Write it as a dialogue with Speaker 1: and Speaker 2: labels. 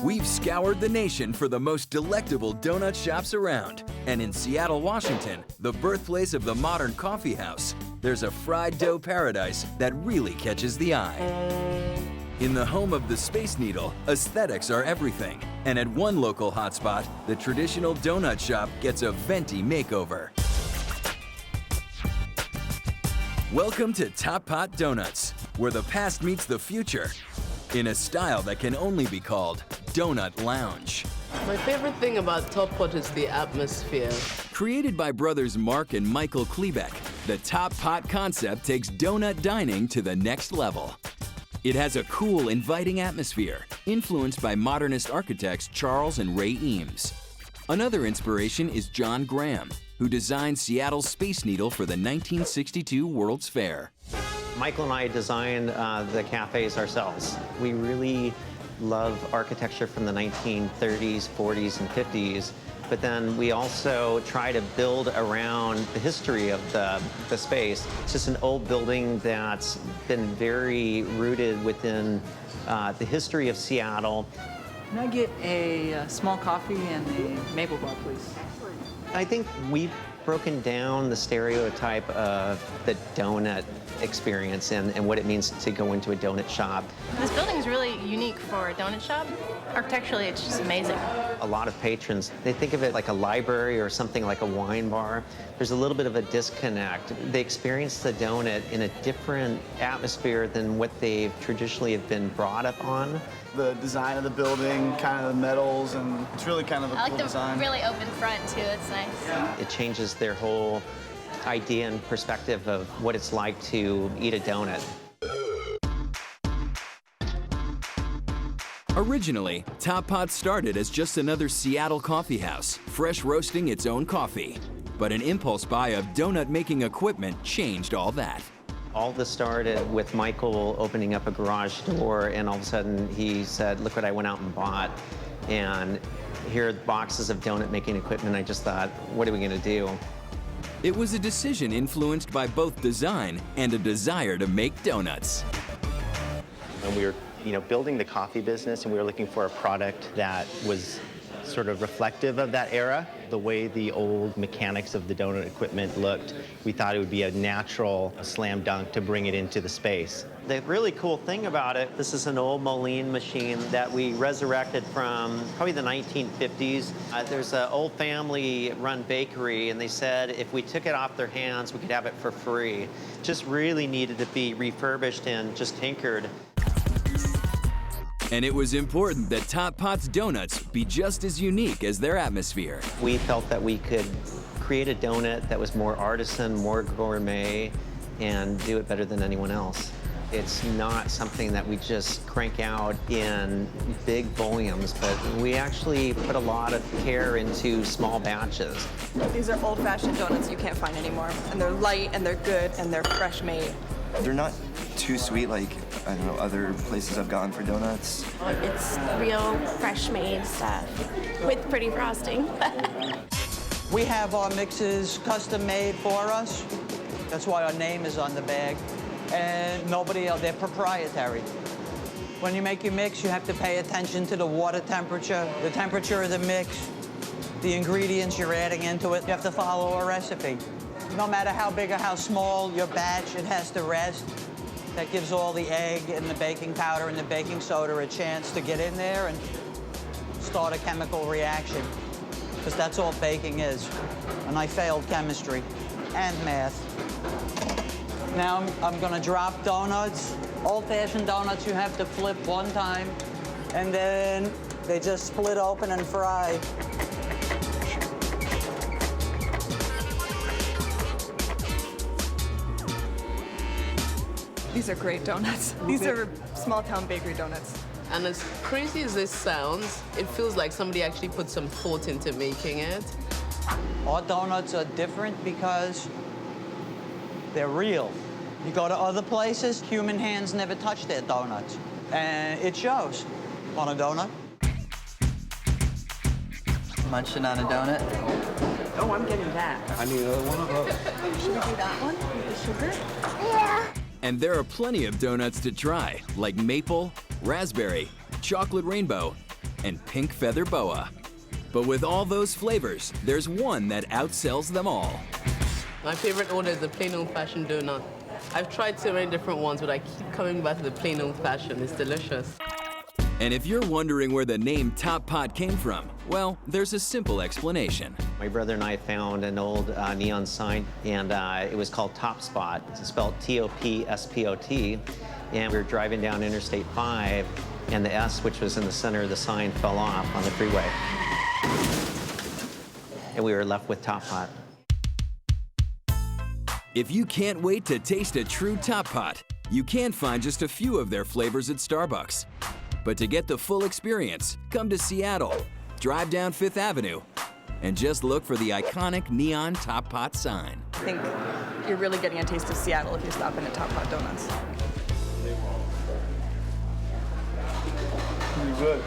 Speaker 1: We've scoured the nation for the most delectable donut shops around. And in Seattle, Washington, the birthplace of the modern coffee house, there's a fried dough paradise that really catches the eye. In the home of the Space Needle, aesthetics are everything. And at one local hotspot, the traditional donut shop gets a venti makeover. Welcome to TopPot Donuts, where the past meets the future, in a style that can only be called Donut Lounge.
Speaker 2: My favorite thing about TopPot is the atmosphere.
Speaker 1: Created by brothers Mark and Michael Klebeck, the TopPot concept takes donut dining to the next level. It has a cool, inviting atmosphere, influenced by modernist architects Charles and Ray Eames. Another inspiration is John Graham, who designed Seattle's Space Needle for the 1962 World's Fair.
Speaker 3: Michael and I designed the cafes ourselves. We really love architecture from the 1930s, 40s, and 50s, but then we also try to build around the history of the space. It's just an old building that's been very rooted within the history of Seattle.
Speaker 4: Can I get a small coffee and a maple bar, please?
Speaker 3: I think we've broken down the stereotype of the donut experience and what it means to go into a donut shop.
Speaker 5: This building is really unique for a donut shop. Architecturally, it's just amazing.
Speaker 3: A lot of patrons, they think of it like a library or something like a wine bar. There's a little bit of a disconnect. They experience the donut in a different atmosphere than what they've traditionally have been brought up on.
Speaker 6: The design of the building, kind of the metals, and it's really kind of a cool design.
Speaker 5: I like the really open front, too. It's nice.
Speaker 3: It changes their whole idea and perspective of what it's like to eat a donut.
Speaker 1: Originally, TopPot started as just another Seattle coffee house, fresh roasting its own coffee. But an impulse buy of donut-making equipment changed all that.
Speaker 3: All this started with Michael opening up a garage door, and all of a sudden he said, "Look what I went out and bought." And here are the boxes of donut-making equipment. I just thought, what are we going to do?
Speaker 1: It was a decision influenced by both design and a desire to make donuts.
Speaker 7: And we were, building the coffee business, and we were looking for a product that was sort of reflective of that era. The way the old mechanics of the donut equipment looked, we thought it would be a natural slam dunk to bring it into the space.
Speaker 3: The really cool thing about it, this is an old Moline machine that we resurrected from probably the 1950s. There's an old family-run bakery, and they said if we took it off their hands, we could have it for free. Just really needed to be refurbished and just tinkered.
Speaker 1: And it was important that TopPot's donuts be just as unique as their atmosphere.
Speaker 3: We felt that we could create a donut that was more artisan, more gourmet, and do it better than anyone else. It's not something that we just crank out in big volumes, but we actually put a lot of care into small batches.
Speaker 8: These are old-fashioned donuts you can't find anymore, and they're light, and they're good, and they're fresh made.
Speaker 9: They're not too sweet like, I don't know, other places I've gone for donuts.
Speaker 10: It's real fresh made stuff with pretty frosting.
Speaker 4: We have our mixes custom made for us. That's why our name is on the bag. And nobody else, they're proprietary. When you make your mix, you have to pay attention to the water temperature, the temperature of the mix, the ingredients you're adding into it. You have to follow a recipe. No matter how big or how small your batch, it has to rest. That gives all the egg and the baking powder and the baking soda a chance to get in there and start a chemical reaction. Because that's all baking is. And I failed chemistry and math. Now I'm gonna drop donuts. Old-fashioned donuts, you have to flip one time, and then they just split open and fry.
Speaker 8: These are great donuts. These are small-town bakery donuts.
Speaker 2: And as crazy as this sounds, it feels like somebody actually put some thought into making it.
Speaker 4: Our donuts are different because they're real. You go to other places, human hands never touch their donuts. And it shows. Want a donut?
Speaker 11: Munching on a donut.
Speaker 8: Oh, I'm getting that.
Speaker 12: I need another one of those.
Speaker 8: Should we do that one with the sugar?
Speaker 10: Yeah.
Speaker 1: And there are plenty of donuts to try, like maple, raspberry, chocolate rainbow, and pink feather boa. But with all those flavors, there's one that outsells them all.
Speaker 2: My favorite order is the plain old-fashioned donut. I've tried so many different ones, but I keep coming back to the plain old-fashioned. It's delicious.
Speaker 1: And if you're wondering where the name Top Pot came from, well, there's a simple explanation.
Speaker 3: My brother and I found an old neon sign, and it was called Top Spot. It's spelled T-O-P-S-P-O-T. And we were driving down Interstate 5, and the S, which was in the center of the sign, fell off on the freeway. And we were left with Top Pot.
Speaker 1: If you can't wait to taste a true Top Pot, you can find just a few of their flavors at Starbucks. But to get the full experience, come to Seattle, drive down Fifth Avenue, and just look for the iconic neon Top Pot sign.
Speaker 8: I think you're really getting a taste of Seattle if you're stopping at Top Pot Donuts.
Speaker 6: Pretty good.